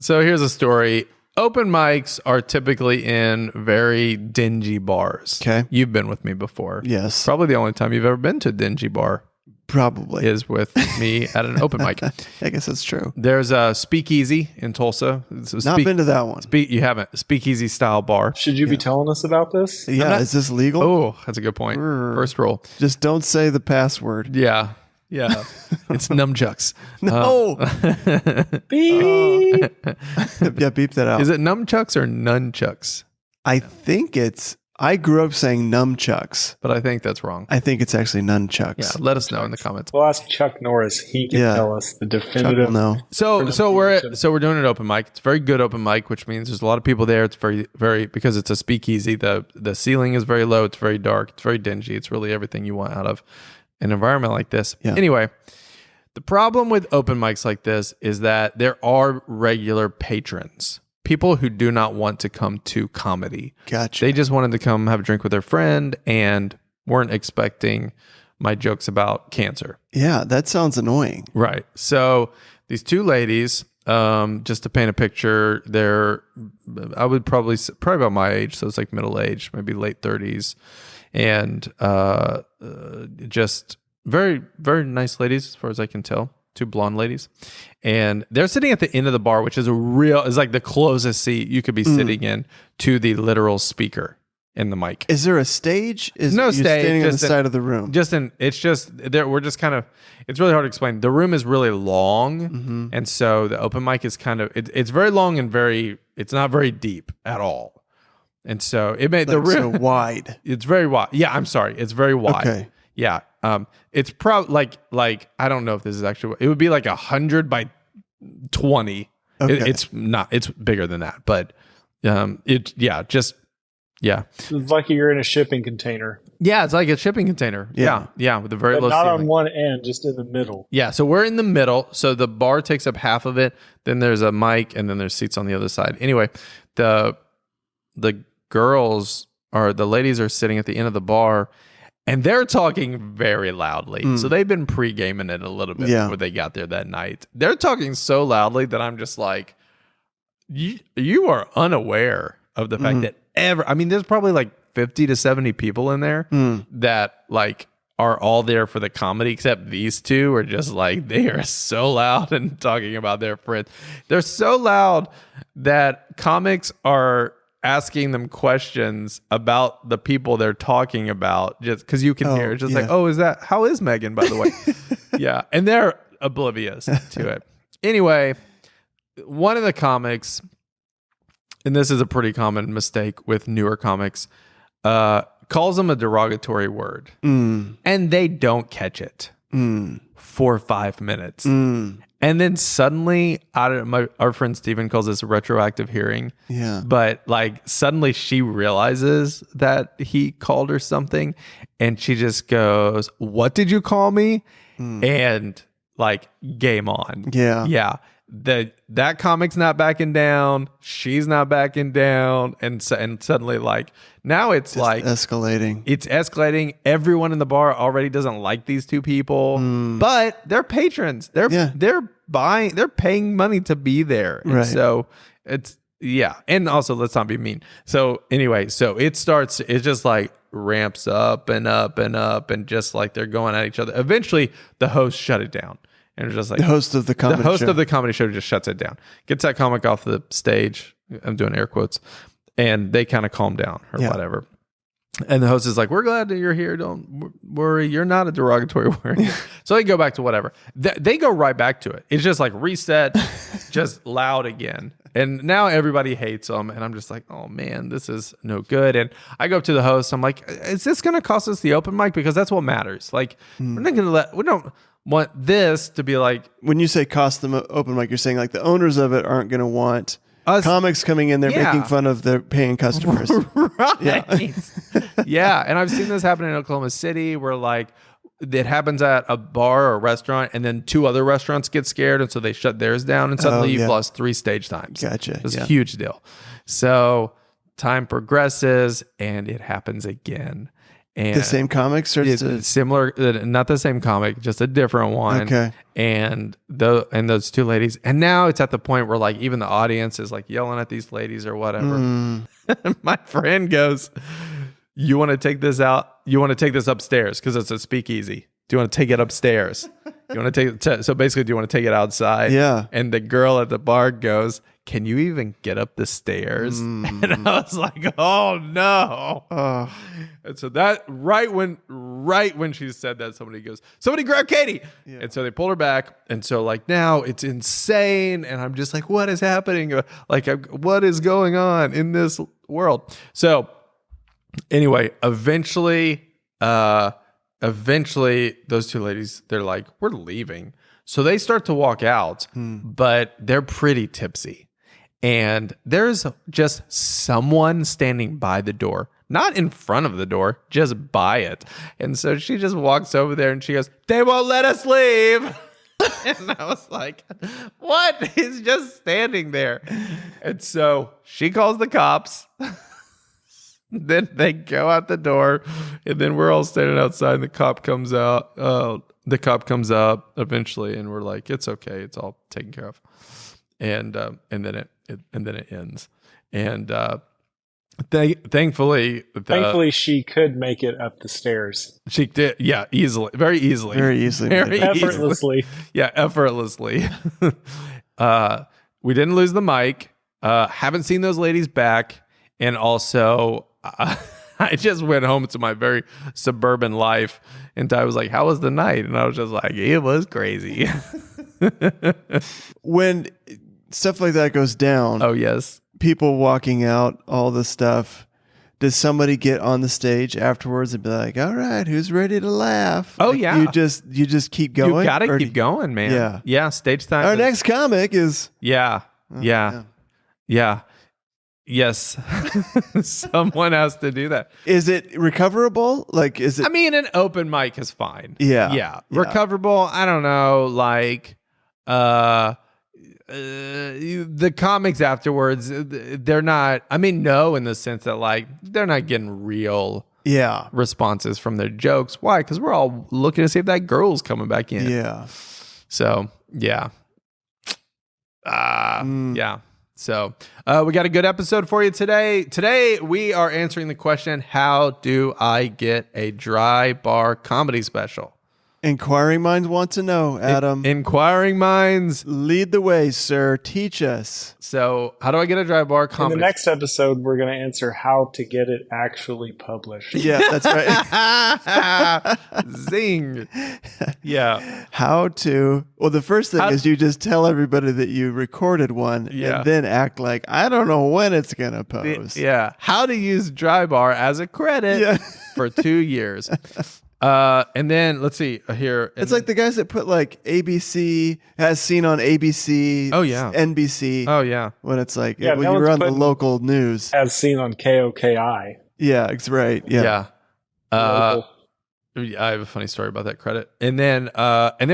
So here's a story. Open mics are typically in very dingy bars. Okay. You've been with me before. Yes. Probably the only time you've ever been to a dingy bar Probably. is with me at an open mic. I guess that's true. There's a Speakeasy in Tulsa. Not been to that one. You haven't. Speakeasy style bar. Should you be telling us about this? Yeah. Is this legal? Oh, that's a good point. First rule. Just don't say the password. Yeah. Yeah. It's nunchucks. No. Beep. Yeah, beep that out. Is it nunchucks or nunchucks? I think I grew up saying nunchucks. But I think that's wrong. I think it's actually nunchucks. Yeah, let us know in the comments. We'll ask Chuck Norris. He can tell us the definitive. No. So we're doing an open mic. It's a very good open mic, which means there's a lot of people there. It's very because it's a speakeasy. The ceiling is very low. It's very dark. It's very dingy. It's really everything you want out of an environment like this. Yeah. Anyway, the problem with open mics like this is that there are regular patrons. People who do not want to come to comedy. Gotcha. They just wanted to come have a drink with their friend and weren't expecting my jokes about cancer. Yeah, that sounds annoying. Right. So these two ladies, just to paint a picture, I would probably about my age. So it's like middle age, maybe late 30s. And just very, very nice ladies as far as I can tell. Two blonde ladies. And they're sitting at the end of the bar, which is is like the closest seat you could be sitting in to the literal speaker in the mic. Is there a stage? No stage. Standing on the side of the room. We're just kind of, it's really hard to explain. The room is really long. And so the open mic is kind of, it's very long and it's not very deep at all. And so it made the room so wide. It's very wide. Yeah, I'm sorry. It's very wide. Okay. Yeah. It's probably like I don't know if this is actually. It would be like 100 by 20. Okay. It's not. It's bigger than that. But it's like you're in a shipping container. Yeah, it's like a shipping container. Yeah, with a very But low not ceiling. on one end, just in the middle. Yeah, so we're in the middle. So the bar takes up half of it. Then there's a mic, and then there's seats on the other side. Anyway, the girls the ladies are sitting at the end of the bar. And they're talking very loudly. So they've been pre-gaming it a little bit before they got there that night. They're talking so loudly that I'm just like, you are unaware of the fact that there's probably like 50 to 70 people in there that like are all there for the comedy, except these two are just like, they are so loud and talking about their friends. They're so loud that comics are asking them questions about the people they're talking about, just because you can hear it. Just like, how is Megan, by the way? Yeah. And they're oblivious to it. Anyway, one of the comics, and this is a pretty common mistake with newer comics, calls them a derogatory word. And they don't catch it for 5 minutes. And then suddenly, our friend Steven calls this retroactive hearing. Yeah. But like suddenly she realizes that he called her something and she just goes, "What did you call me?" And like game on. Yeah. Yeah. That comic's not backing down. She's not backing down. And suddenly like now it's like escalating. It's escalating. Everyone in the bar already doesn't like these two people, but they're patrons. They're paying money to be there. And right. So it's, and also let's not be mean. So anyway, it just like ramps up and up and up, and just like they're going at each other. Eventually the host shut it down. And it's just like the host of the comedy show just shuts it down, gets that comic off the stage. I'm doing air quotes, and they kind of calm down or whatever. And the host is like, "We're glad that you're here. Don't worry, you're not a derogatory word." So they go back to whatever. They go right back to it. It's just like reset, just loud again. And now everybody hates them. And I'm just like, oh man, this is no good. And I go up to the host. I'm like, is this going to cost us the open mic? Because that's what matters. Like, we're not going to we don't want this to be like, when you say cost them open mic, you're saying like the owners of it aren't going to want comics coming in there making fun of their paying customers. Right. Yeah. And I've seen this happen in Oklahoma City where like it happens at a bar or a restaurant, and then 2 other restaurants get scared, and so they shut theirs down, and suddenly you've lost 3 stage times. Gotcha. It's a huge deal. So time progresses and it happens again. And the same comic starts to similar, not the same comic, just a different one. Okay. And those two ladies, and now it's at the point where like even the audience is like yelling at these ladies or whatever. My friend goes, "You want to take this out? You want to take this upstairs because it's a speakeasy? Do you want to take it upstairs? You want to take it so basically, do you want to take it outside?" Yeah. And the girl at the bar goes, "Can you even get up the stairs?" And I was like, "Oh no!" And so that right when she said that, somebody goes, "Somebody grab Katie!" Yeah. And so they pulled her back. And so like now it's insane, and I'm just like, "What is happening? Like, what is going on in this world?" So anyway, eventually, those two ladies, they're like, "We're leaving." So they start to walk out, but they're pretty tipsy. And there's just someone standing by the door, not in front of the door, just by it. And so she just walks over there and she goes, "They won't let us leave." And I was like, "What?" He's just standing there. And so she calls the cops. Then they go out the door, and then we're all standing outside, and the cop comes out. The cop comes up eventually, and we're like, "It's okay, it's all taken care of." And then it ends. And thankfully, she could make it up the stairs. She did, yeah, very easily, Effortlessly. Yeah, effortlessly. We didn't lose the mic. Haven't seen those ladies back, and also. I just went home to my very suburban life, and Ty was like, "How was the night?" And I was just like, "It was crazy." When stuff like that goes down, oh yes, people walking out, all the stuff. Does somebody get on the stage afterwards and be like, "All right, who's ready to laugh?" Oh like, yeah, you just keep going. You gotta keep going, man. Yeah. Stage time. Our next comic is yeah. Yes. Someone has to do that. Is it recoverable? Like, is it? I mean, an open mic is fine. Yeah. Recoverable, I don't know. Like, the comics afterwards, they're not, I mean, no, in the sense that like, they're not getting real responses from their jokes. Why? Because we're all looking to see if that girl's coming back in. Yeah. So, yeah. Yeah. So we got a good episode for you today. Today we are answering the question, how do I get a dry bar comedy special? Inquiring minds want to know, Adam. Inquiring minds. Lead the way, sir. Teach us. So how do I get a dry bar comedy? In the next episode, we're going to answer how to get it actually published. Yeah, that's right. Zing. Yeah. How to... Well, the first thing is you just tell everybody that you recorded one and then act like, I don't know when it's going to post. Yeah. How to use dry bar as a credit for 2 years. And then let's see here. It's like the guys that put like ABC as seen on ABC. Oh yeah. NBC. Oh yeah. When it's like, well, you were on the local news. As seen on KOKI. Yeah, it's right. Yeah. I have a funny story about that credit. And then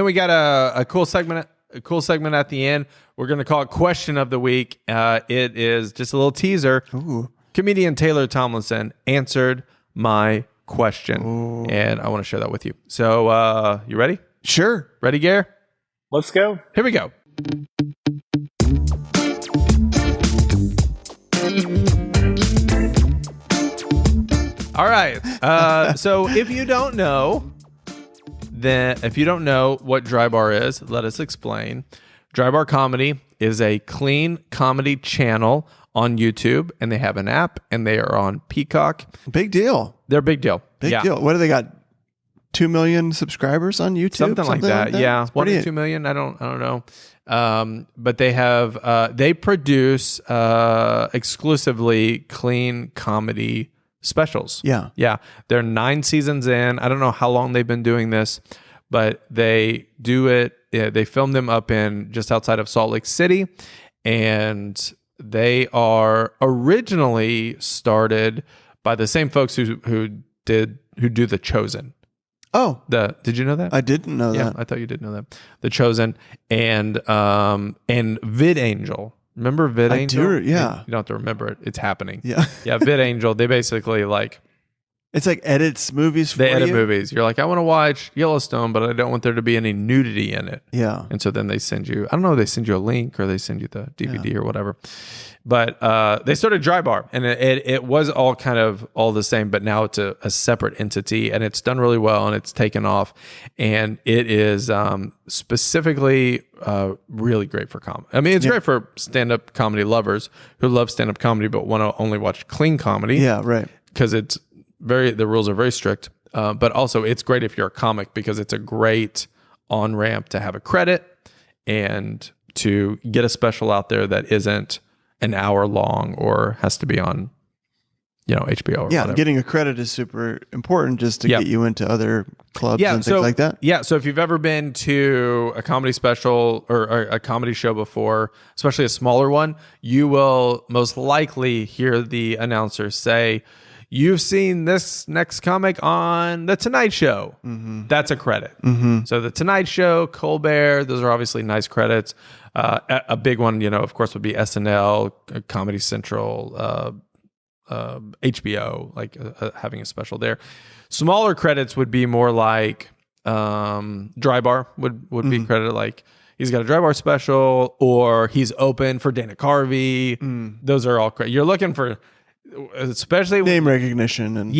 we got a cool segment. A cool segment at the end. We're going to call it Question of the Week. It is just a little teaser. Ooh. Comedian Taylor Tomlinson answered my question, and I want to share that with you. So, you ready? Sure. Ready, Gare? Let's go. Here we go. All right. So, if you don't know what Dry Bar is, let us explain. Dry Bar Comedy is a clean comedy channel on YouTube, and they have an app, and they are on Peacock. Big deal. They're a big deal. Big deal. What do they got? 2 million subscribers on YouTube? Something like that. Yeah. 1 to 2 million. I don't know. But they have, they produce exclusively clean comedy specials. Yeah. Yeah. They're 9 seasons in. I don't know how long they've been doing this, but they do it. They film them up in just outside of Salt Lake City, and they are originally started by the same folks who do The Chosen. Oh, did you know that? I didn't know that. I thought you did know that. The Chosen and VidAngel. Remember VidAngel? I do. Yeah. You don't have to remember it. It's happening. Yeah. Yeah. VidAngel. They basically like It's like edits movies for They edit you? movies. You're like, I want to watch Yellowstone, but I don't want there to be any nudity in it. Yeah. And so then they send you, I don't know, they send you a link or they send you the DVD or whatever. But they started Dry Bar, and it was all kind of all the same, but now it's a separate entity, and it's done really well, and it's taken off. And it is specifically really great for comedy. I mean, it's great for stand-up comedy lovers who love stand-up comedy but want to only watch clean comedy. Yeah, right. Because the rules are very strict, but also it's great if you're a comic because it's a great on-ramp to have a credit and to get a special out there that isn't an hour long or has to be on, HBO or whatever. Getting a credit is super important just to get you into other clubs and things like that. Yeah, so if you've ever been to a comedy special or a comedy show before, especially a smaller one, you will most likely hear the announcer say, "You've seen this next comic on The Tonight Show." Mm-hmm. That's a credit. Mm-hmm. So The Tonight Show, Colbert, those are obviously nice credits. A big one, of course, would be SNL, Comedy Central, HBO, like having a special there. Smaller credits would be more like Dry Bar would be credited, like he's got a Dry Bar special or he's open for Dana Carvey. Those are all credits. You're looking for... especially name recognition and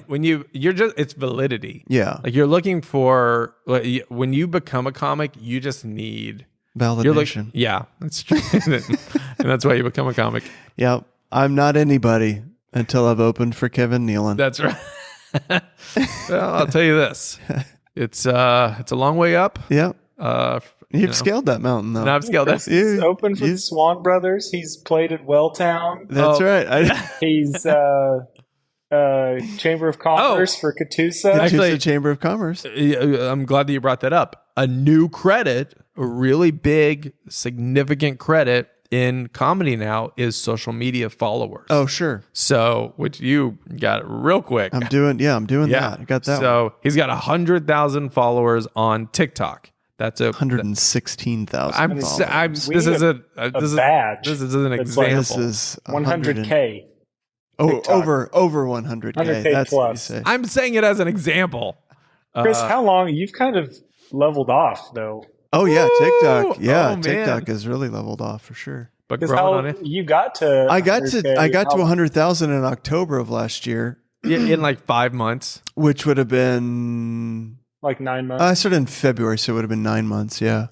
when you're just it's validity. Like you're looking for when you become a comic, you just need validation. That's true. And that's why you become a comic. I'm not anybody until I've opened for Kevin Nealon. That's right. Well, I'll tell you this, it's a long way up. You've scaled that mountain, though. No, I've scaled that. He's open for the Swan Brothers. He's played at Welltown. That's right. He's Chamber of Commerce for Catoosa. Actually, Chamber of Commerce. I'm glad that you brought that up. A new credit, a really big, significant credit in comedy now is social media followers. Oh, sure. So, which you got real quick. I'm doing that. I got that. So he's got 100,000 followers on TikTok. That's 116,000. This is an example. This is 100K. Over 100K. 100K That's plus. what you say. I'm saying it as an example. Chris, how long? You've kind of leveled off, though. Oh, yeah, TikTok. Yeah, TikTok has really leveled off for sure. But growing on it. You got to... I got to 100,000 in October of last year. In like 5 months. Which would have been... like 9 months. I started in February, so it would have been 9 months, yeah.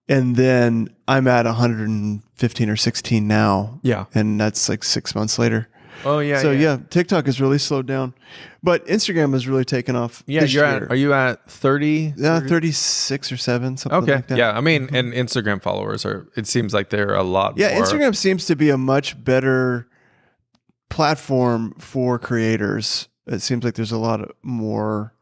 And then I'm at 115 or 16 now. Yeah. And that's like 6 months later. Oh, yeah. So, TikTok has really slowed down. But Instagram has really taken off. Yeah, are you at 30? Yeah, 36 or 7, something like that. Yeah, I mean, and Instagram followers it seems like they're a lot more. Instagram seems to be a much better platform for creators. It seems like there's a lot more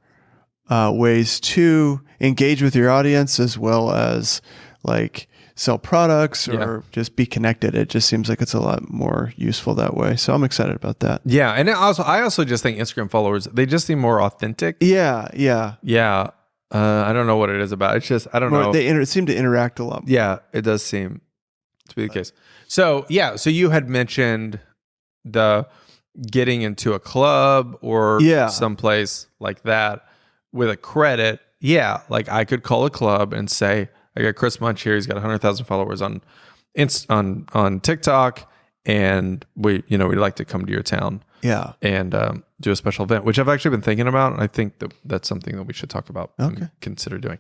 ways to engage with your audience as well as like sell products or just be connected. It just seems like it's a lot more useful that way. So I'm excited about that. Yeah. And I also just think Instagram followers, they just seem more authentic. Yeah. I don't know what it is about. It's just, I don't know. They seem to interact a lot more. Yeah, it does seem to be the case. So you had mentioned the getting into a club or someplace like that with a credit. Yeah, like I could call a club and say, I got Chris Munch here. He's got 100,000 followers on TikTok, and we'd like to come to your town. Yeah, and do a special event, which I've actually been thinking about, and I think that's something that we should talk about and consider doing.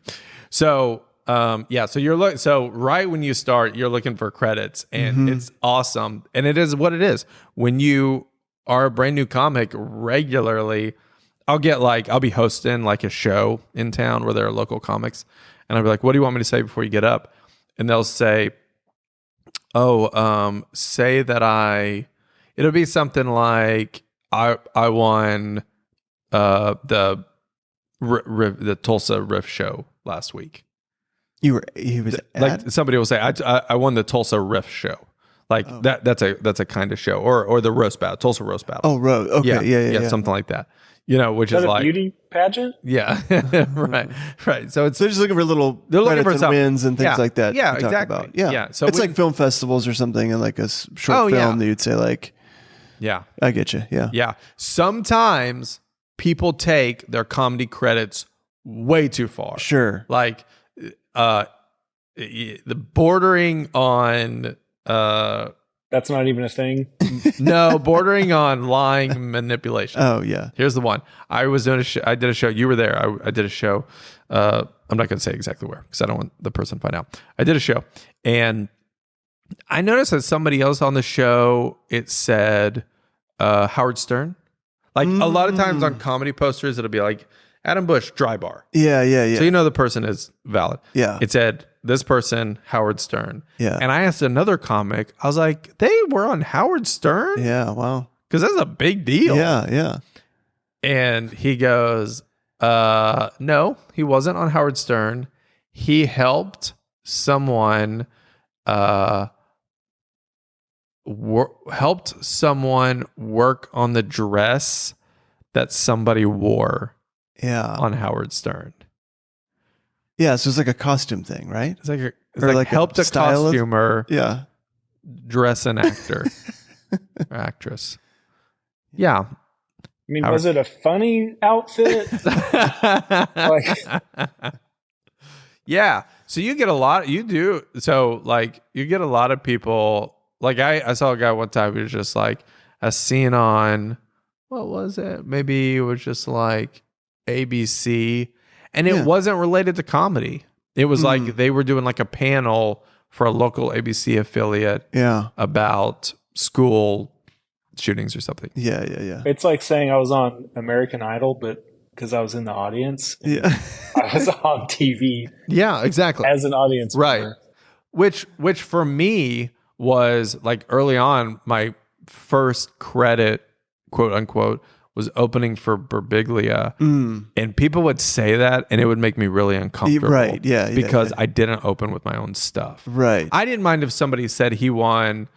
So so right when you start, you're looking for credits, and it's awesome, and it is what it is. When you are a brand new comic, regularly, I'll be hosting like a show in town where there are local comics. And I'll be like, what do you want me to say before you get up? And they'll say, say that it'll be something like, I won the Tulsa Riff show last week. Somebody will say, I won the Tulsa Riff show. Like that's a kind of show, or the roast battle, Tulsa roast battle. Oh, okay, yeah, something like that. Which is like a beauty pageant. Yeah, right. So they're just looking for they're looking for wins and things like that. Yeah, exactly. Yeah. So it's like film festivals or something, and like a short film that you'd say like, Yeah. I get you. Yeah. Yeah. Sometimes people take their comedy credits way too far. Sure. Like the bordering on That's not even a thing. no, bordering on lying manipulation. Oh yeah. Here's the one. I was doing a show. I did a show. You were there. I did a show. I'm not going to say exactly where because I don't want the person to find out. I did a show, and I noticed that somebody else on the show, it said Howard Stern. Like a lot of times on comedy posters, it'll be like Adam Bush, dry bar. Yeah. So you know the person is valid. Yeah. It said this person, Howard Stern. Yeah. And I asked another comic, I was like, they were on Howard Stern? Yeah. Wow. Because that's a big deal. Yeah. Yeah. And he goes, no, he wasn't on Howard Stern. He helped someone helped someone work on the dress that somebody wore Yeah. on Howard Stern. Yeah. So it's like a costume thing, right? It's like Or like a helped a stylist? costumer Yeah. dress an actor or actress. Yeah. I mean, was it a funny outfit? Yeah. So you get a lot. You do. So like you get a lot of people. Like I saw a guy one time who was just like a scene on, what was it? Maybe it was just like ABC. And it wasn't related to comedy. It was like they were doing like a panel for a local ABC affiliate about school shootings or something. Yeah. It's like saying I was on American Idol, but because I was in the audience. Yeah. I was on TV. Yeah, exactly. As an audience member. Which for me was like early on, my first credit, quote unquote, was opening for Birbiglia. And people would say that and it would make me really uncomfortable. Right. Yeah. Because I didn't open with my own stuff. Right. I didn't mind if somebody said he won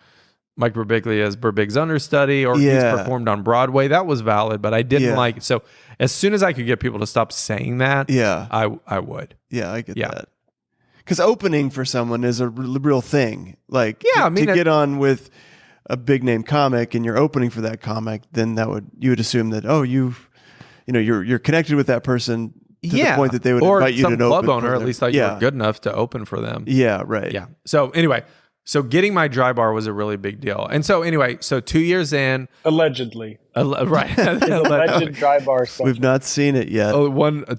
Mike Birbiglia's Birbig's understudy or he's performed on Broadway. That was valid, but I didn't like, so as soon as I could get people to stop saying that, I would. Yeah, I get that. Because opening for someone is a real thing. Like, I mean, to get on with a big name comic and you're opening for that comic, then you would assume that you're connected with that person to the point that they would invite you to open. Or some club owner at least thought you were good enough to open for them. Yeah, right. Yeah. So anyway, so getting my dry bar was a really big deal. And so anyway, so 2 years in, allegedly, right? Alleged dry bar stuff. We've not seen it yet.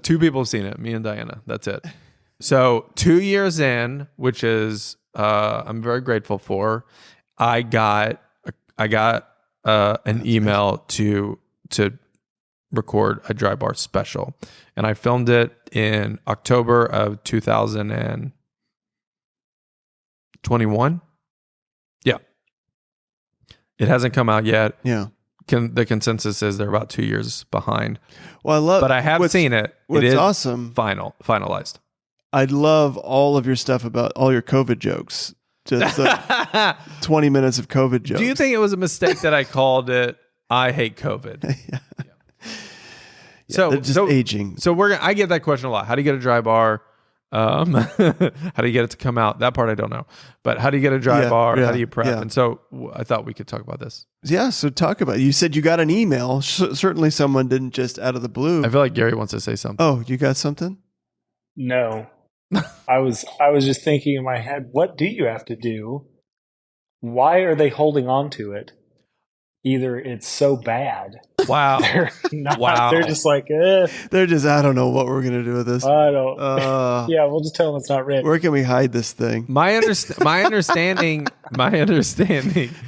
Two people have seen it. Me and Diana. That's it. So 2 years in, which is I'm very grateful for, I got an email to record a dry bar special, and I filmed it in October of 2021. Yeah, it hasn't come out yet. Yeah. The consensus is they're about 2 years behind. Well, but I have seen it. What's it is awesome. Finalized. I'd love all of your stuff about all your COVID jokes. Just like 20 minutes of COVID jokes. Do you think it was a mistake that I called it I Hate COVID? So just aging. So I get that question a lot. How do you get a dry bar? How do you get it to come out? That part I don't know. But how do you get a dry bar? How do you prep? And so I thought we could talk about this. Yeah, so talk about it. You said you got an email. Certainly someone didn't just out of the blue. I feel like Gary wants to say something. Oh, you got something? No. I was just thinking in my head, what do you have to do? Why are they holding on to it? Either it's so bad. Wow. They're not. Wow. They're just like, They're just, I don't know what we're going to do with this. I don't. Yeah, we'll just tell them it's not written. Where can we hide this thing? My understanding.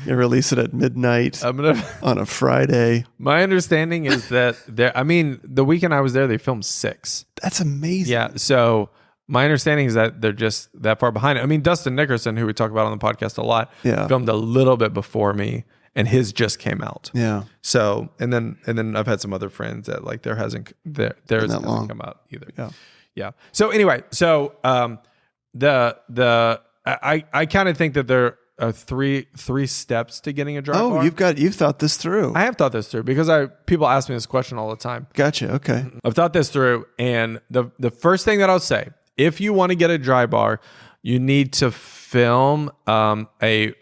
You release it at midnight on a Friday. My understanding is that the weekend I was there, they filmed 6. That's amazing. Yeah. So my understanding is that they're just that far behind. I mean, Dustin Nickerson, who we talk about on the podcast a lot, filmed a little bit before me, and his just came out. Yeah. So and then I've had some other friends that like theirs hasn't come out either. Yeah. Yeah. So anyway, I kind of think that there are three steps to getting a dry bar. You've thought this through. I have thought this through because people ask me this question all the time. Gotcha. Okay. I've thought this through, and the first thing that I'll say, if you want to get a dry bar, you need to film a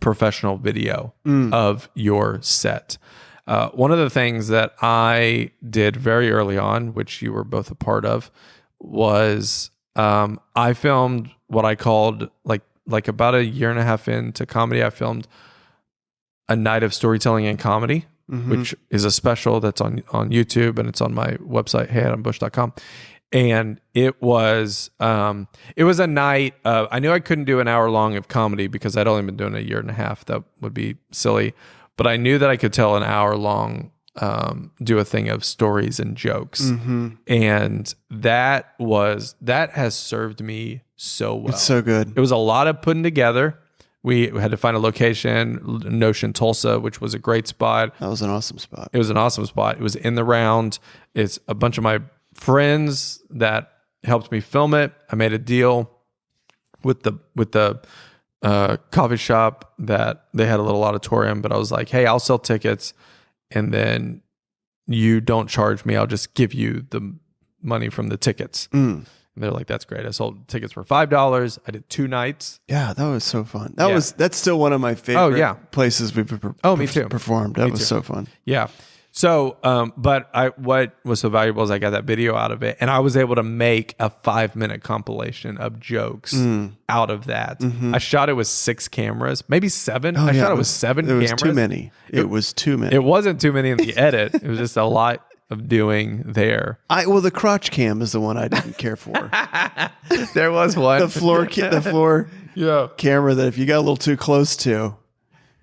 professional video of your set. One of the things that I did very early on, which you were both a part of, was I filmed what I called like about a year and a half into comedy. I filmed a night of storytelling and comedy, which is a special that's on YouTube, and it's on my website, heyadambush.com. And it was a night of, I knew I couldn't do an hour long of comedy because I'd only been doing a year and a half. That would be silly. But I knew that I could tell an hour long, do a thing of stories and jokes. And that has served me so well. It's so good. It was a lot of putting together. We had to find a location, Notion Tulsa, which was a great spot. That was an awesome spot. It was an awesome spot. It was in the round. It's a bunch of my friends that helped me film it. I made a deal with the coffee shop that they had a little auditorium, but I was like, hey, I'll sell tickets, and then you don't charge me. I'll just give you the money from the tickets. And they're like, that's great. I sold tickets for $5. I did 2 nights. Yeah, that was so fun. That's still one of my favorite places we've me too. performed. That was so fun. Yeah. So, but what was so valuable is I got that video out of it, and I was able to make a 5-minute compilation of jokes out of that. I shot it with 6 cameras, maybe 7. I shot it with 7 cameras. It was too many. It was too many. It wasn't too many in the edit. It was just a lot of doing there. Well, the crotch cam is the one I didn't care for. There was one. The floor camera that if you got a little too close to,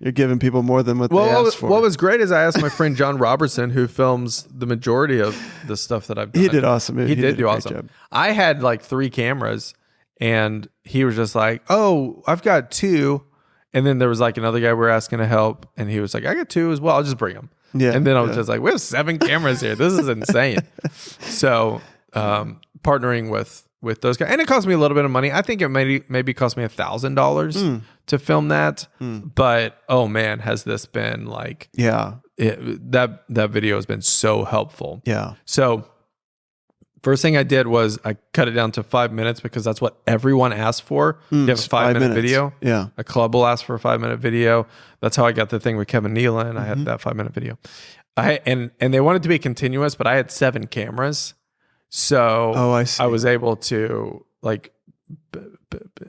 you're giving people more than what they asked for. What was great is I asked my friend John Robertson, who films the majority of the stuff that I've done. He did awesome. He did do awesome. Job. I had like 3 cameras, and he was just like, oh, I've got 2. And then there was like another guy we were asking to help, and he was like, I got 2 as well. I'll just bring them. Yeah. And then I was just like, we have 7 cameras here. This is insane. So partnering with those guys, and it cost me a little bit of money. I think it maybe cost me $1,000 to film that. But oh man, has this been like, that video has been so helpful. Yeah. So first thing I did was I cut it down to 5 minutes because that's what everyone asked for. You have a 5-minute video. Yeah. A club will ask for a 5-minute video. That's how I got the thing with Kevin Nealon. I had that 5-minute video. And they wanted to be continuous, but I had 7 cameras. So I was able to like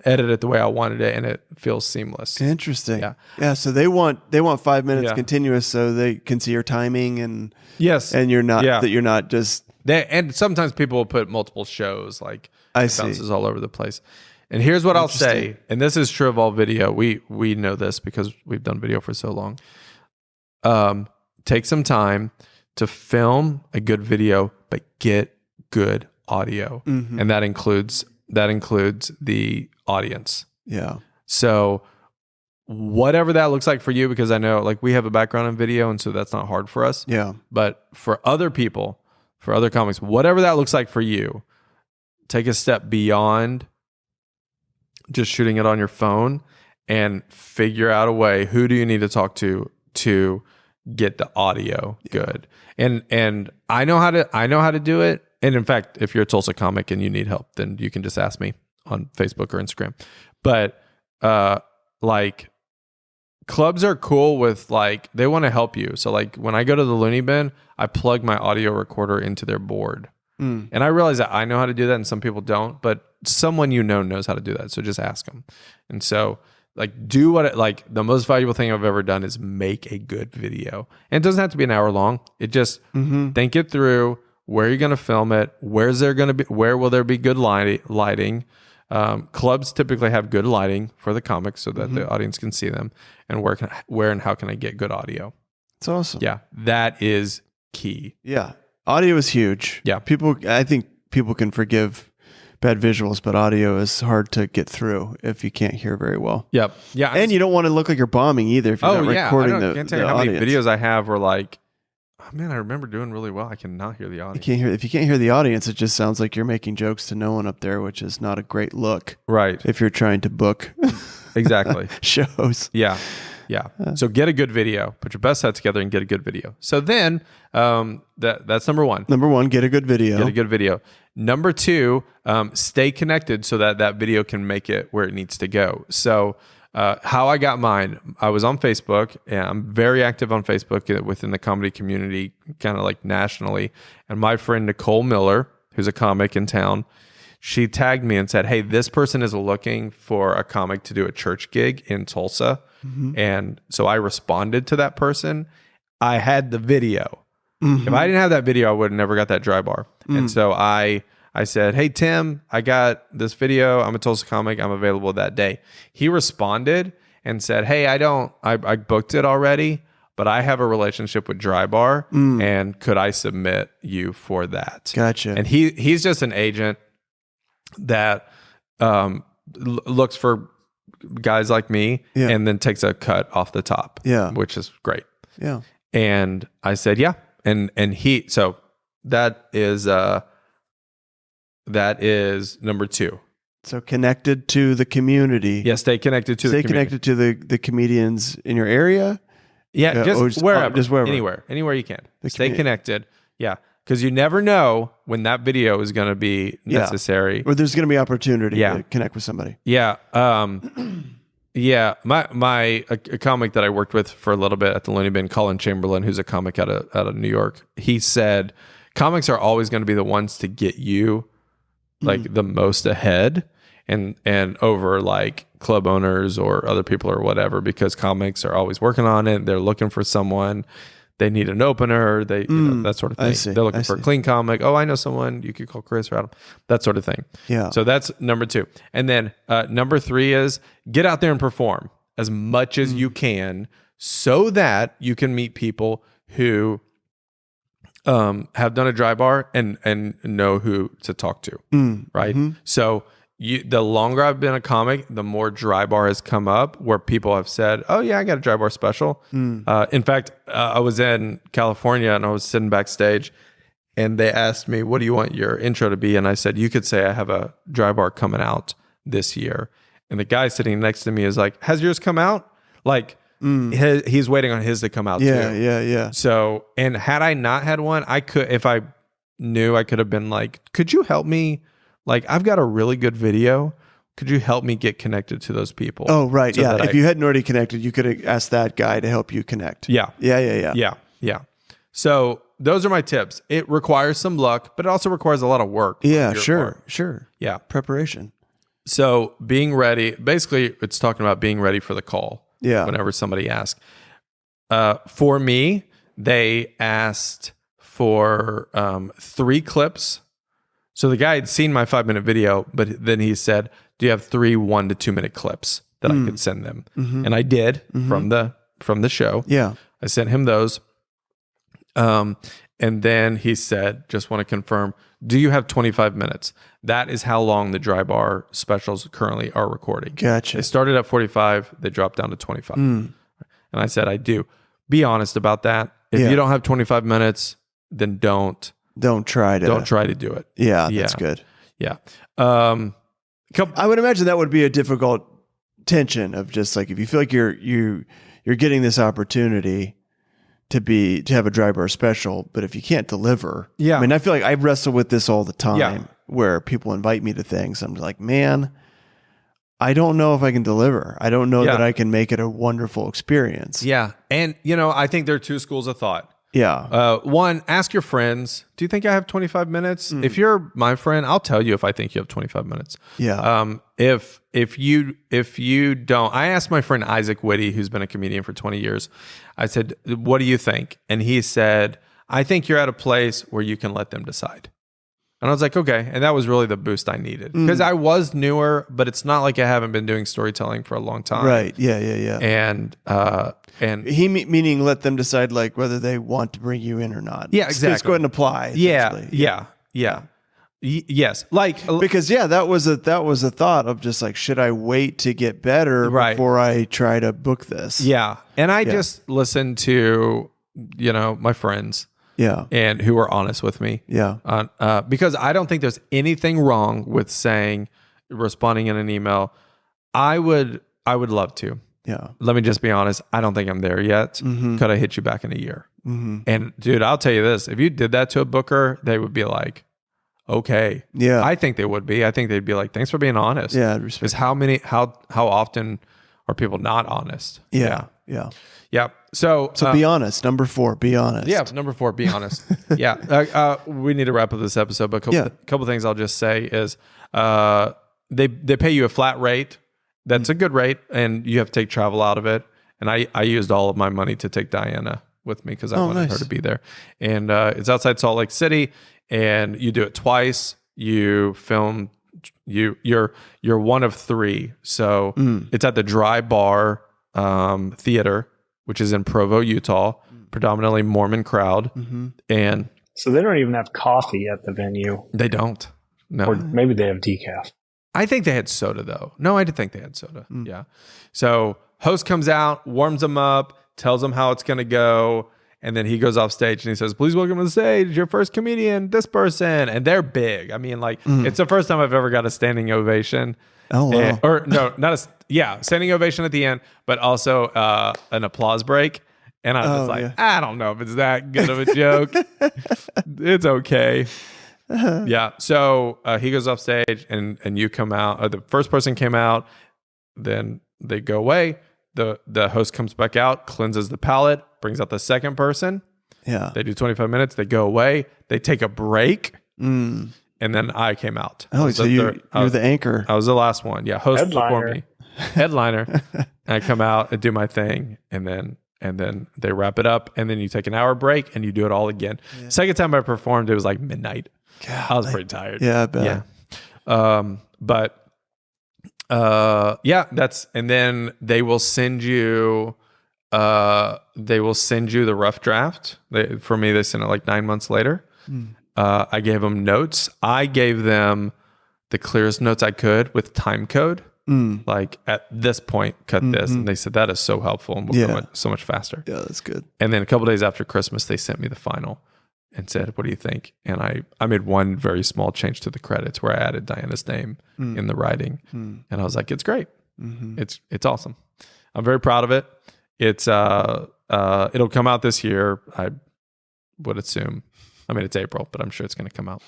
edit it the way I wanted it, and it feels seamless. Interesting. Yeah. So they want 5 minutes continuous, so they can see your timing and and you're not that you're not just. And sometimes people will put multiple shows, like it bounces all over the place. And here's what I'll say, and this is true of all video. We know this because we've done video for so long. Take some time to film a good video, but get good audio, and that includes the audience. Yeah. So whatever that looks like for you, because I know like we have a background in video, and so that's not hard for us. Yeah. But for other people, for other comics, whatever that looks like for you, take a step beyond just shooting it on your phone and figure out a way. Who do you need to talk to get the audio good? And I know how to do it. And in fact, if you're a Tulsa comic and you need help, then you can just ask me on Facebook or Instagram. But like clubs are cool with like, they want to help you. So like when I go to the Looney Bin, I plug my audio recorder into their board. And I realize that I know how to do that and some people don't, but someone knows how to do that. So just ask them. And so like the most valuable thing I've ever done is make a good video. And it doesn't have to be an hour long. It just think it through. Where are you going to film it? Where will there be good lighting? Clubs typically have good lighting for the comics so that the audience can see them. And where and how can I get good audio? It's awesome. Yeah, that is key. Yeah, audio is huge. Yeah, I think people can forgive bad visuals, but audio is hard to get through if you can't hear very well. Yep. Yeah, and you don't want to look like you're bombing either if you're not recording I can't tell you how many videos I have where like, oh man, I remember doing really well. I cannot hear the audience. If you can't hear the audience, it just sounds like you're making jokes to no one up there, which is not a great look. Right. If you're trying to book exactly shows. Yeah. Yeah. So get a good video. Put your best set together and get a good video. So then that's number one. Number one, get a good video. Get a good video. Number 2, stay connected so that video can make it where it needs to go. So how I got mine, I was on Facebook, and I'm very active on Facebook within the comedy community, kind of like nationally. And my friend Nicole Miller, who's a comic in town, she tagged me and said, hey, this person is looking for a comic to do a church gig in Tulsa. And so I responded to that person. I had the video. If I didn't have that video, I would have never got that dry bar. And so I said, hey, Tim, I got this video. I'm a Tulsa comic. I'm available that day. He responded and said, hey, I booked it already, but I have a relationship with Dry Bar, and could I submit you for that? Gotcha. And he's just an agent that looks for guys like me, and then takes a cut off the top, which is great. Yeah. And I said, yeah. And so that is number 2. So connected to the community. Yeah, stay connected to the community. Stay connected to the comedians in your area. Yeah, just wherever. Anywhere you can. Stay connected. Yeah, because you never know when that video is going to be necessary. Or there's going to be opportunity to connect with somebody. Yeah. Yeah, a comic that I worked with for a little bit at the Looney Bin, Colin Chamberlain, who's a comic out of New York, he said comics are always going to be the ones to get you like the most ahead and over like club owners or other people or whatever, because comics are always working on it. They're looking for someone. They need an opener. They that sort of thing. They're looking for a clean comic. Oh, I know someone. You could call Chris or Adam. That sort of thing. Yeah. So that's number 2. And then number 3 is get out there and perform as much as you can, so that you can meet people who have done a dry bar and know who to talk to. Right. So the longer I've been a comic, the more dry bar has come up where people have said, oh yeah, I got a dry bar special. In fact, I was in California and I was sitting backstage and they asked me, what do you want your intro to be? And I said, you could say I have a dry bar coming out this year. And the guy sitting next to me is like, has yours come out? Like he's waiting on his to come out too. Yeah. So, and had I not had one, I could, if I knew, I could have been like, could you help me? Like, I've got a really good video. Could you help me get connected to those people? Oh, right. So if you hadn't already connected, you could have asked that guy to help you connect. Yeah. Yeah. So those are my tips. It requires some luck, but it also requires a lot of work. Yeah, sure. Yeah. Preparation. So being ready, basically it's talking about being ready for the call. Yeah. Whenever somebody asks. For me, they asked for 3 clips. So the guy had seen my 5-minute video, but then he said, do you have 3 1 to 2 minute clips that I could send them? And I did from the show. Yeah. I sent him those. And then he said, just want to confirm, do you have 25 minutes? That is how long the dry bar specials currently are recording. Gotcha. They started at 45. They dropped down to 25. And I said, I do. Be honest about that. If you don't have 25 minutes, then don't try to do it. Yeah, that's good. Yeah. I would imagine that would be a difficult tension of just like, if you feel like you're getting this opportunity to have a dry bar special, but if you can't deliver, I mean, I feel like I wrestle with this all the time where people invite me to things. I'm like, man, I don't know if I can deliver. I don't know that I can make it a wonderful experience. Yeah. And, I think there are 2 schools of thought. Yeah. One, ask your friends, do you think I have 25 minutes? If you're my friend, I'll tell you if I think you have 25 minutes. Yeah. If you don't, I asked my friend Isaac Whitty, who's been a comedian for 20 years. I said, what do you think? And he said, I think you're at a place where you can let them decide. And I was like, okay. And that was really the boost I needed because I was newer, but it's not like I haven't been doing storytelling for a long time. Right. Yeah. And he meaning let them decide like whether they want to bring you in or not. Yeah, exactly. Just go ahead and apply. Yeah. Yes. Like, because that was a thought of just like, should I wait to get better before I try to book this? Yeah. And I just listened to, my friends. Yeah. And who are honest with me. Yeah. Because I don't think there's anything wrong with responding in an email. I would love to. Yeah. Let me just be honest. I don't think I'm there yet. Could I hit you back in a year? And dude, I'll tell you this. If you did that to a booker, they would be like, okay. Yeah. I think they would be. I think they'd be like, thanks for being honest. Yeah. Because how often are people not honest? Yeah. So be honest. Number 4, be honest. Yeah. Number 4, be honest. Yeah. We need to wrap up this episode, but a couple things I'll just say is they pay you a flat rate. That's a good rate, and you have to take travel out of it. And I used all of my money to take Diana with me because I wanted her to be there. And it's outside Salt Lake City, and you do it twice. You film. You're one of 3. So it's at the Dry Bar Theater, which is in Provo, Utah, predominantly Mormon crowd. And so they don't even have coffee at the venue. They don't. No. Or maybe they have decaf. I think they had soda, though. No, I did think they had soda. Yeah. So host comes out, warms them up, tells them how it's going to go. And then he goes off stage and he says, please welcome to the stage your first comedian, this person. And they're big. I mean, like, it's the first time I've ever got a standing ovation. Oh, wow. Or no, not standing ovation at the end, but also an applause break. And I was like, I don't know if it's that good of a joke. It's okay. Yeah. So he goes off stage and you come out. The first person came out, then they go away. The host comes back out, cleanses the palate, brings out the second person. Yeah. They do 25 minutes. They go away. They take a break. And then I came out. Oh, so you're the anchor. I was the last one. Yeah. Host Headliner. before me. Headliner. And I come out and do my thing. And then they wrap it up. And then you take an hour break and you do it all again. Yeah. Second time I performed, it was like midnight. God, I was pretty tired. Yeah, I bet. Yeah. And then they will send you the rough draft. For me, they sent it like 9 months later. I gave them notes. I gave them the clearest notes I could with time code. Like at this point, cut this. And they said, that is so helpful and we'll go so much faster. Yeah, that's good. And then a couple days after Christmas, they sent me the final and said, what do you think? And I made one very small change to the credits where I added Diana's name in the writing. And I was like, it's great. It's awesome. I'm very proud of it. It'll come out this year. I would assume. I mean, it's April, but I'm sure it's going to come out.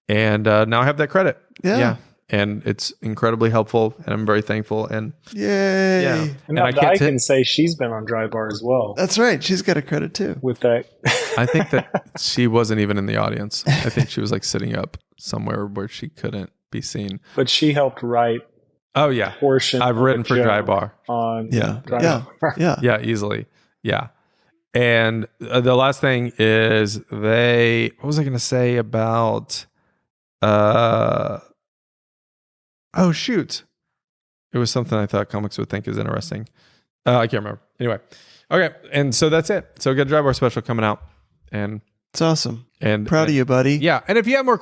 And now I have that credit. Yeah. And it's incredibly helpful, and I'm very thankful. And yay! Yeah, and I can say she's been on Dry Bar as well. That's right. She's got a credit too with that. I think that she wasn't even in the audience. I think she was like sitting up somewhere where she couldn't be seen. But she helped write. Oh yeah, portion. I've written for Dry Bar on Dry Bar. Yeah, easily. Yeah. And the last thing is what was I going to say about? Oh, shoot. It was something I thought comics would think is interesting. I can't remember. Anyway. Okay. And so that's it. So we got a Dry Bar special coming out. And it's awesome. And proud of you, buddy. Yeah. And if you have more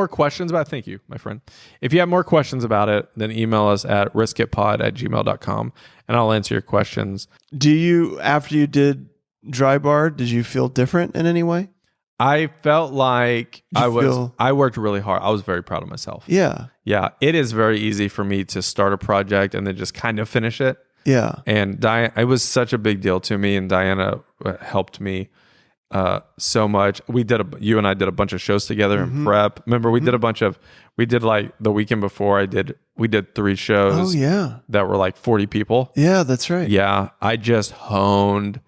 questions about it, thank you, my friend. If you have more questions about it, then email us at riskitpod@gmail.com and I'll answer your questions. After you did Dry Bar, did you feel different in any way? I felt like I worked really hard. I was very proud of myself. Yeah. Yeah. It is very easy for me to start a project and then just kind of finish it. Yeah. And it was such a big deal to me, and Diana helped me so much. You and I did a bunch of shows together in prep. Remember, we did like the weekend before we did 3 shows. Oh yeah. That were like 40 people. Yeah, that's right. Yeah. I just honed.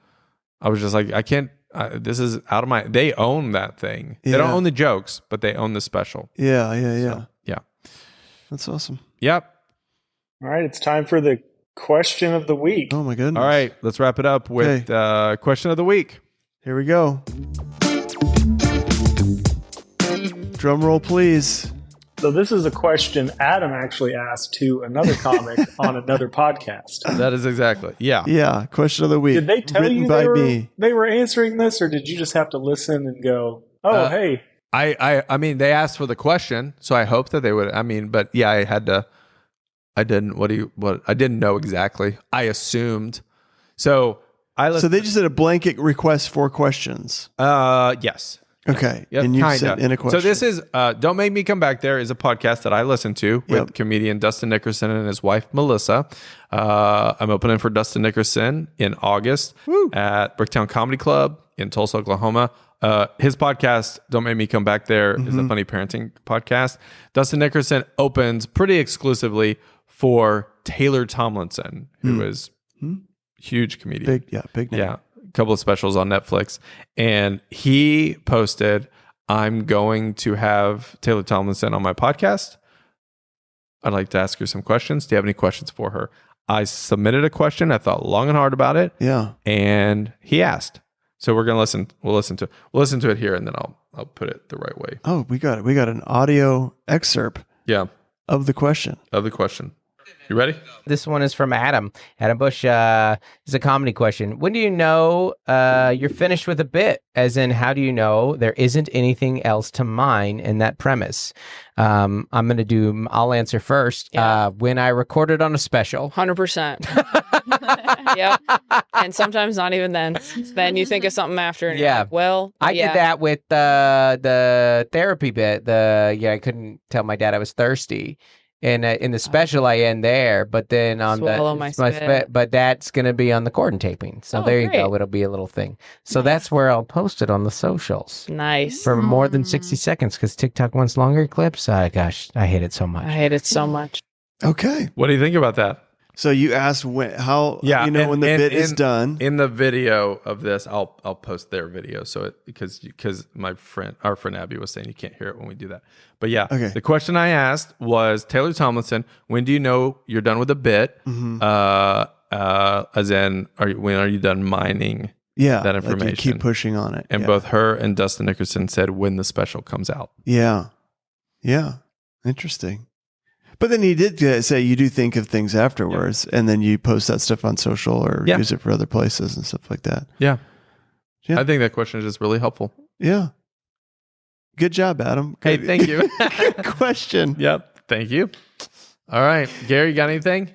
I was just like, I can't, this is out of they own that thing. Yeah. They don't own the jokes, but they own the special. Yeah. So, yeah. That's awesome. Yep. All right. It's time for the question of the week. Oh my goodness. All right. Let's wrap it up with question of the week. Here we go. Drum roll, please. So this is a question Adam actually asked to another comic on another podcast. That is exactly. Yeah. Yeah. Question of the week. Did they tell you they were answering this, or did you just have to listen and go, oh, hey. I mean, they asked for the question, so I hope that they would. I mean, but yeah, I didn't know exactly. I assumed. So they just did a blanket request for questions. Yes. Okay. Yep, and you sent in a question. So this is Don't Make Me Come Back There is a podcast that I listen to with comedian Dustin Nickerson and his wife, Melissa. I'm opening for Dustin Nickerson in August at Bricktown Comedy Club in Tulsa, Oklahoma. his podcast, Don't Make Me Come Back There, is a funny parenting podcast. Dustin Nickerson opens pretty exclusively for Taylor Tomlinson, who is huge comedian. Big name. Yeah, a couple of specials on Netflix. And he posted, I'm going to have Taylor Tomlinson on my podcast. I'd like to ask her some questions. Do you have any questions for her? I submitted a question. I thought long and hard about it. Yeah. And he asked. So we're gonna listen. We'll listen to it here, and then I'll put it the right way. Oh, we got it. We got an audio excerpt. Yeah. Of the question. You ready? This one is from Adam. Adam Bush is a comedy question. When do you know you're finished with a bit? As in, how do you know there isn't anything else to mine in that premise? I'll answer first. Yeah. When I recorded on a special. 100%. Yep. And sometimes not even then. Then you think of something after and you're like, well, I did that with the therapy bit. I couldn't tell my dad I was thirsty. And in the special, I end there, but then on Swallow my spit. but that's going to be on the Corden taping. So there you go. It'll be a little thing. So that's where I'll post it on the socials. Nice. For more than 60 seconds, because TikTok wants longer clips. Gosh, I hate it so much. I hate it so much. Okay. What do you think about that? So you asked when the bit is done. In the video of this, I'll post their video. So because our friend Abby was saying you can't hear it when we do that. But yeah, okay. The question I asked was Taylor Tomlinson. When do you know you're done with a bit? As in, when are you done mining? That information. Like you keep pushing on it. And both her and Dustin Nickerson said when the special comes out. Yeah. Interesting. But then he did say you do think of things afterwards, and then you post that stuff on social or use it for other places and stuff like that. Yeah. I think that question is just really helpful. Yeah. Good job, Adam. Hey, thank you. Good question. Yep. Thank you. All right. Gary, got anything?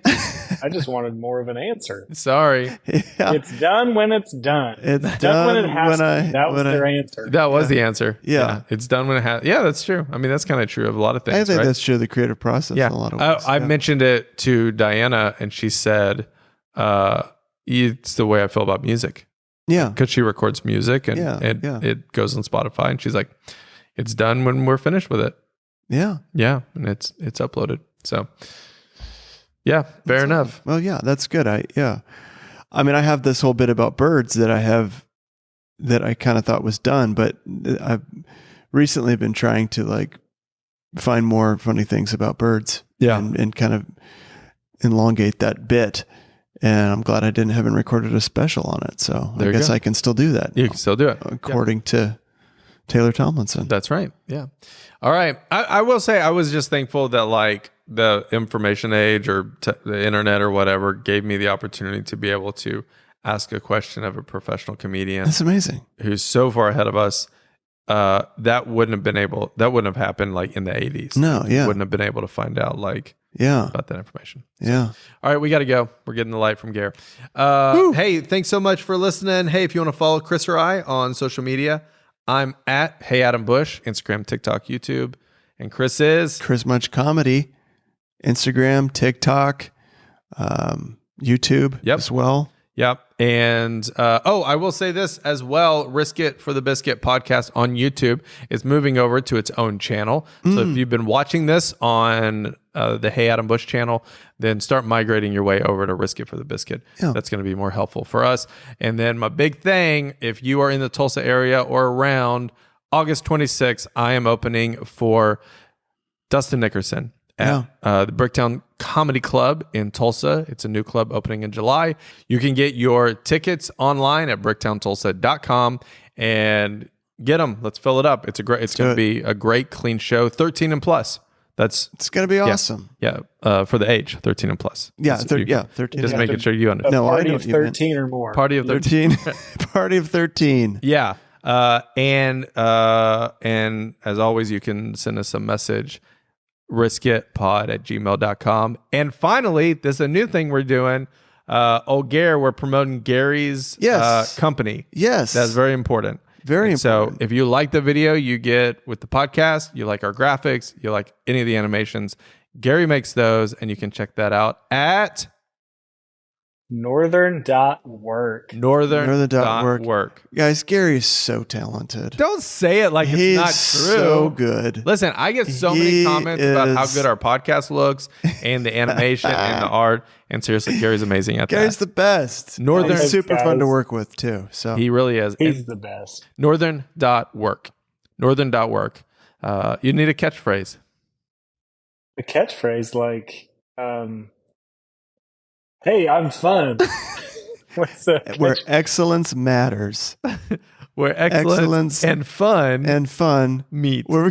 I just wanted more of an answer. Sorry. Yeah. It's done when it's done. It's done when it has to be. That was their answer. That was the answer. Yeah. It's done when it has. Yeah, that's true. I mean, that's kind of true of a lot of things. I think right? that's true of the creative process in a lot of ways. I mentioned it to Diana, and she said, it's the way I feel about music. Yeah. Because she records music and it goes on Spotify, and she's like, it's done when we're finished with it. Yeah. Yeah. And it's uploaded. So yeah, fair enough. Well, yeah, that's good. I mean, I have this whole bit about birds that I kind of thought was done, but I've recently been trying to like find more funny things about birds. Yeah. And kind of elongate that bit. And I'm glad I haven't recorded a special on it. So I guess I can still do that. You can still do it. According to Taylor Tomlinson. That's right. Yeah. All right. I will say I was just thankful that like the information age or the internet or whatever gave me the opportunity to be able to ask a question of a professional comedian. That's amazing. Who's so far ahead of us. That wouldn't have happened like in the 80s. No, yeah. Wouldn't have been able to find out like about that information. Yeah. All right, we got to go. We're getting the light from Gare. Hey, thanks so much for listening. Hey, if you want to follow Chris or I on social media, I'm at Hey Adam Bush, Instagram, TikTok, YouTube. And Chris is Chris Munch Comedy, Instagram, TikTok, YouTube as well. Yep. And I will say this as well. Risk It for the Biscuit podcast on YouTube is moving over to its own channel. So if you've been watching this on the Hey Adam Bush channel, then start migrating your way over to Risk It for the Biscuit. Yeah. That's going to be more helpful for us. And then my big thing, if you are in the Tulsa area or around, August 26th, I am opening for Dustin Nickerson at the Bricktown Comedy Club in Tulsa. It's a new club opening in July. You can get your tickets online at bricktowntulsa.com and get them. Let's fill it up. It's going to be a great, clean show. 13 and plus. It's going to be awesome. Yeah. For the age, 13 and plus. Yeah. 13. Just making sure you understand. No, party of 13 or more. Party of 13. Party of 13. Yeah. And as always, you can send us a message, riskitpod@gmail.com. And finally, there's a new thing we're doing. Gare, we're promoting Gary's company. Yes. That's very important. Very important. So if you like the video you get with the podcast, you like our graphics, you like any of the animations, Gary makes those, and you can check that out at Northern.work. Northern.work. Guys, Gary's so talented. Don't say it like He's it's not true. So good. Listen, I get so many comments about how good our podcast looks and the animation and the art. And seriously, Gary's amazing at that. Gary's the best. He's super fun to work with too. So he really is. He's the best. Northern.work. Northern.work. You need a catchphrase. A catchphrase like, hey, I'm fun. What's that? Where excellence matters. Where excellence and fun meet. Where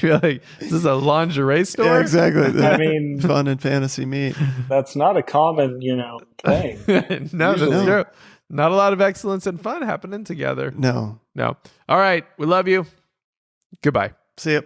You're like, is this a lingerie store? Yeah, exactly. I mean, fun and fantasy meet. That's not a common, thing. No, that's true. Not a lot of excellence and fun happening together. No. All right. We love you. Goodbye. See ya.